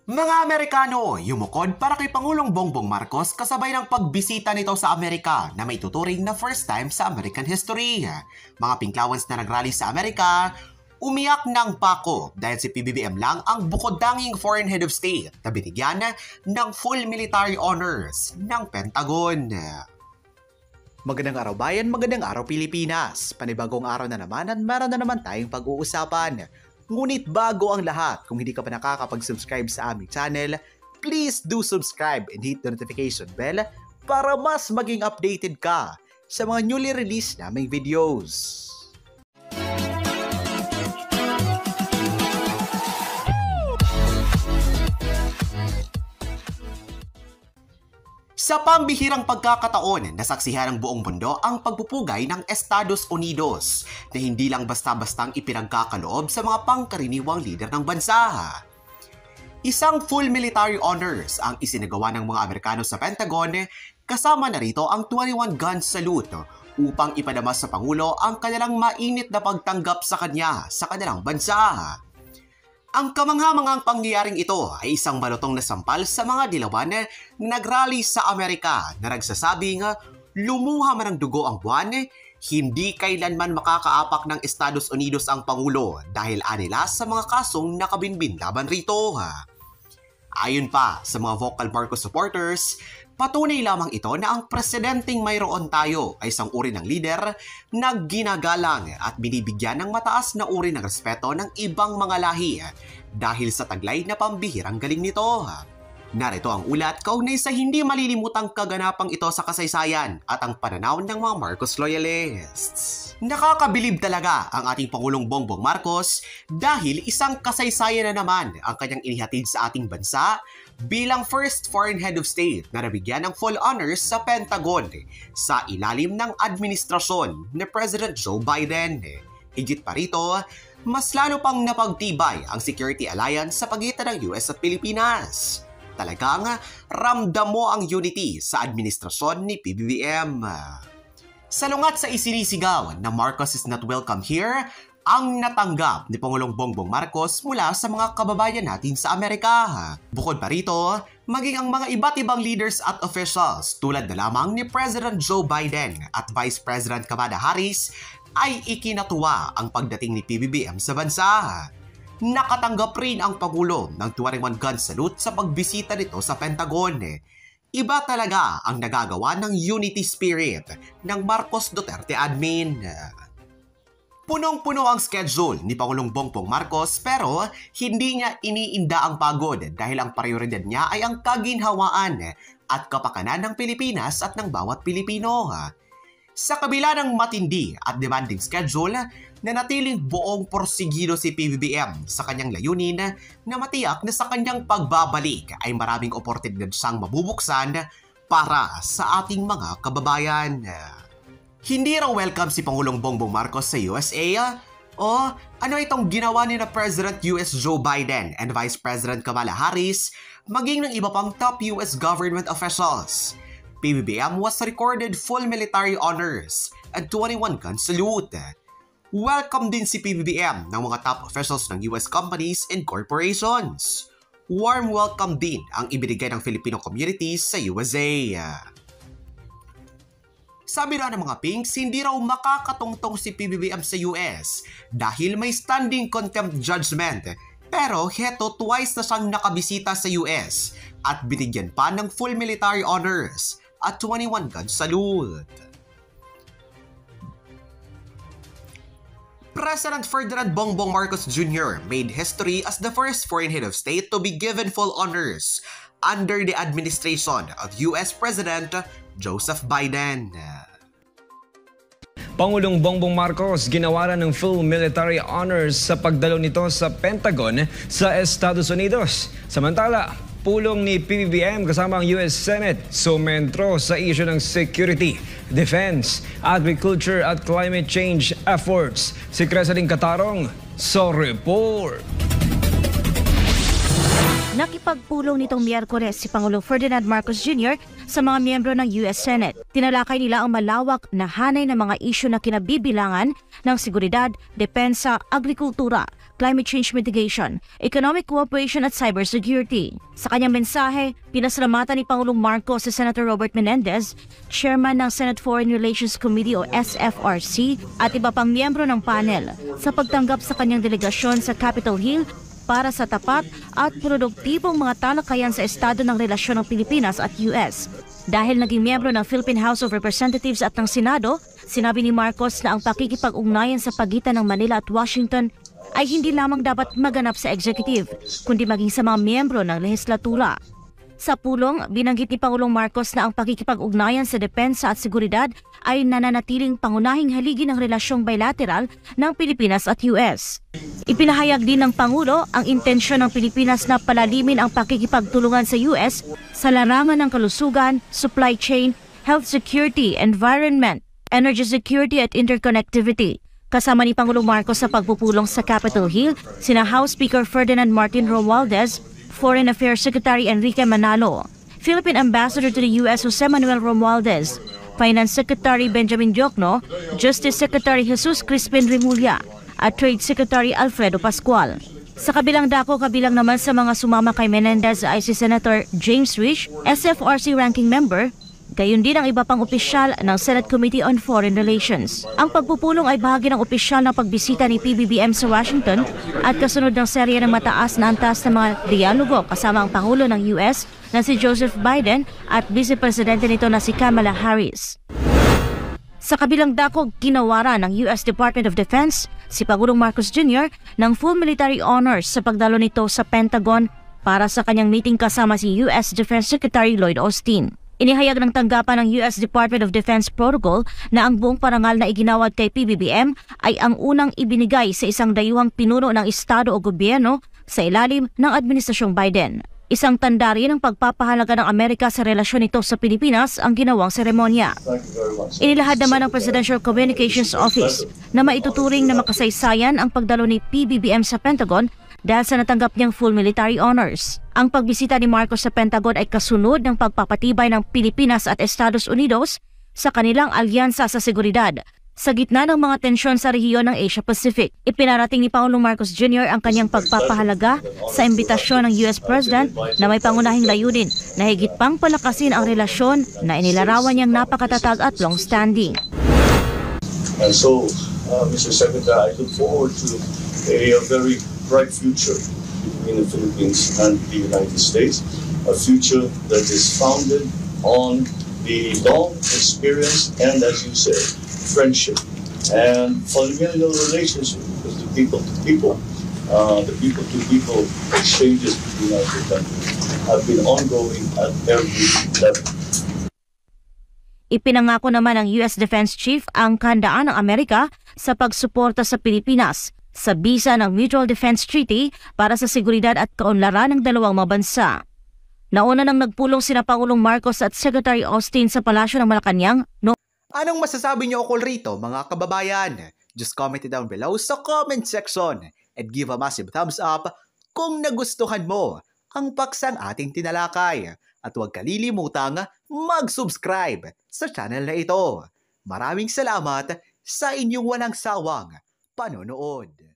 Mga Amerikano, yumukod para kay Pangulong Bongbong Marcos kasabay ng pagbisita nito sa Amerika na may tuturing na first time sa American history. Mga pinklawans na nagrally sa Amerika, umiyak ng pako dahil si PBBM lang ang bukod-tanging foreign head of state na binigyan ng full military honors ng Pentagon. Magandang araw bayan, magandang araw Pilipinas. Panibagong araw na naman at meron na naman tayong pag-uusapan. Ngunit bago ang lahat, kung hindi ka pa nakakapag-subscribe sa aming channel, please do subscribe and hit the notification bell para mas maging updated ka sa mga newly released naming videos. Sa pambihirang pagkakataon, nasaksihan ng buong mundo ang pagpupugay ng Estados Unidos na hindi lang basta-bastang ipinagkakaloob sa mga pangkaraniwang lider ng bansa. Isang full military honors ang isinagawa ng mga Amerikano sa Pentagon, kasama na rito ang 21-gun salute upang ipadama sa Pangulo ang kanilang mainit na pagtanggap sa kanya sa kanilang bansa. Ang kamangha-manghang pangyayaring ito ay isang malutong na sampal sa mga dilawan na nagrally sa Amerika na nagsasabing lumuha man ng dugo ang buwan, hindi kailanman makakaapak ng Estados Unidos ang Pangulo dahil anila sa mga kasong nakabinbin laban rito. Ayon pa sa mga vocal Marcos supporters, patunay lamang ito na ang presidenteng mayroon tayo ay isang uri ng lider na ginagalang at binibigyan ng mataas na uri ng respeto ng ibang mga lahi dahil sa taglay na pambihirang galing nito. Narito ang ulat kaugnay sa hindi malilimutang kaganapang ito sa kasaysayan at ang pananaw ng mga Marcos loyalists. Nakakabilib talaga ang ating Pangulong Bongbong Marcos dahil isang kasaysayan na naman ang kanyang inihatid sa ating bansa bilang first foreign head of state na nabigyan ng full honors sa Pentagon sa ilalim ng administrasyon ni President Joe Biden. Higit pa rito, mas lalo pang napagtibay ang security alliance sa pagitan ng US at Pilipinas. Talagang ramdam mo ang unity sa administrasyon ni PBBM. Salungat sa isinisigaw na Marcos is not welcome here, ang natanggap ni Pangulong Bongbong Marcos mula sa mga kababayan natin sa Amerika. Bukod pa rito, maging ang mga iba't ibang leaders at officials tulad na lamang ni President Joe Biden at Vice President Kamala Harris ay ikinatuwa ang pagdating ni PBBM sa bansa. Nakatanggap rin ang Pangulo ng 21-gun salute sa pagbisita nito sa Pentagon. Iba talaga ang nagagawa ng unity spirit ng Marcos Duterte admin. Punong-puno ang schedule ni Pangulong Bongbong Marcos pero hindi niya iniinda ang pagod dahil ang prioridad niya ay ang kaginhawaan at kapakanan ng Pilipinas at ng bawat Pilipino. Sa kabila ng matindi at demanding schedule, nanatiling buong porsigido si PBBM sa kanyang layunin na matiyak na sa kanyang pagbabalik ay maraming oportunidad siyang mabubuksan para sa ating mga kababayan. Hindi raw welcome si Pangulong Bongbong Marcos sa USA? O ano itong ginawa ni na President US Joe Biden and Vice President Kamala Harris maging ng iba pang top US government officials? PBBM was recorded full military honors at 21-gun salute. Welcome din si PBBM ng mga top officials ng US companies and corporations. Warm welcome din ang ibinigay ng Filipino communities sa USA. Sabi raw ng mga Pinks, hindi raw makakatungtong si PBBM sa US dahil may standing contempt judgment. Pero heto twice na siyang nakabisita sa US at binigyan pa ng full military honors at 21-gun salute. President Ferdinand Bongbong Marcos Jr. made history as the first foreign head of state to be given full honors under the administration of US President Joseph Biden. Pangulong Bongbong Marcos ginawaran ng full military honors sa pagdalo nito sa Pentagon sa Estados Unidos. Samantala, pulong ni PBBM kasama ang US Senate sumentro sa isyu ng security, defense, agriculture at climate change efforts. Si Cresaling Catarong sa report. Nakipagpulong nitong Miyerkules si Pangulong Ferdinand Marcos Jr. sa mga miyembro ng US Senate. Tinalakay nila ang malawak na hanay ng mga isyu na kinabibilangan ng seguridad, depensa, agrikultura, climate change mitigation, economic cooperation at cybersecurity. Sa kanyang mensahe, pinasalamatan ni Pangulong Marcos si Senator Robert Menendez, Chairman ng Senate Foreign Relations Committee o SFRC at iba pang miyembro ng panel sa pagtanggap sa kanyang delegasyon sa Capitol Hill para sa tapat at produktibong mga talakayan sa estado ng relasyon ng Pilipinas at US. Dahil naging miyembro ng Philippine House of Representatives at ng Senado, sinabi ni Marcos na ang pakikipag-ugnayan sa pagitan ng Manila at Washington ay hindi lamang dapat maganap sa executive, kundi maging sa mga miyembro ng lehislatura. Sa pulong, binanggit ni Pangulong Marcos na ang pakikipag-ugnayan sa depensa at seguridad ay nananatiling pangunahing haligi ng relasyong bilateral ng Pilipinas at US. Ipinahayag din ng Pangulo ang intensyon ng Pilipinas na palalimin ang pakikipagtulungan sa US sa larangan ng kalusugan, supply chain, health security, environment, energy security at interconnectivity. Kasama ni Pangulong Marcos sa pagpupulong sa Capitol Hill, sina House Speaker Ferdinand Martin Romualdez, Foreign Affairs Secretary Enrique Manalo, Philippine Ambassador to the US Jose Manuel Romualdez, Finance Secretary Benjamin Diokno, Justice Secretary Jesus Crispin Rimulya, at Trade Secretary Alfredo Pascual. Sa kabilang dako, kabilang naman sa mga sumama kay Menendez ay si Senator James Risch, SFRC Ranking Member, gayon din ang iba pang opisyal ng Senate Committee on Foreign Relations. Ang pagpupulong ay bahagi ng opisyal na pagbisita ni PBBM sa Washington at kasunod ng serye ng mataas na antas ng mga dialogo kasama ang Pangulo ng US na si Joseph Biden at Vice Presidente nito na si Kamala Harris. Sa kabilang dako, ginawara ng US Department of Defense si Pangulong Marcos Jr. ng full military honors sa pagdalo nito sa Pentagon para sa kanyang meeting kasama si US Defense Secretary Lloyd Austin. Inihayag ng tanggapan ng US Department of Defense Protocol na ang buong parangal na iginawad kay PBBM ay ang unang ibinigay sa isang dayuhang pinuno ng estado o gobyerno sa ilalim ng Administrasyong Biden. Isang tanda rin ng pagpapahalaga ng Amerika sa relasyon nito sa Pilipinas ang ginawang seremonya. Inilahad naman ng Presidential Communications Office na maituturing na makasaysayan ang pagdalo ni PBBM sa Pentagon dahil sa natanggap niyang full military honors. Ang pagbisita ni Marcos sa Pentagon ay kasunod ng pagpapatibay ng Pilipinas at Estados Unidos sa kanilang alyansa sa seguridad sa gitna ng mga tensyon sa rehiyon ng Asia-Pacific. Ipinarating ni Pangulong Marcos Jr. ang kanyang pagpapahalaga sa imbitasyon ng US President na may pangunahing layunin na higit pang palakasin ang relasyon na inilarawan niyang napakatatag at long-standing. And so, Mr. Secretary, I look forward to a very bright future between the Philippines and the United States, a future that is founded on the long experience and, as you say, friendship and familial relationship, because the people-to-people exchanges between our two countries have been ongoing at every level. Ipinangako naman ng US Defense Chief ang kahandaan ng Amerika sa pagsuporta sa Pilipinas sa bisa ng Mutual Defense Treaty para sa seguridad at kaunlaran ng dalawang mabansa. Nauna nang nagpulong sina Pangulong Marcos at Secretary Austin sa Palasyo ng Malacanang Anong masasabi niyo ukol rito, mga kababayan? Just comment it down below sa comment section and give a massive thumbs up kung nagustuhan mo ang paksang ating tinalakay. At huwag kalilimutang mag-subscribe sa channel na ito. Maraming salamat sa inyong walang sawang panonood.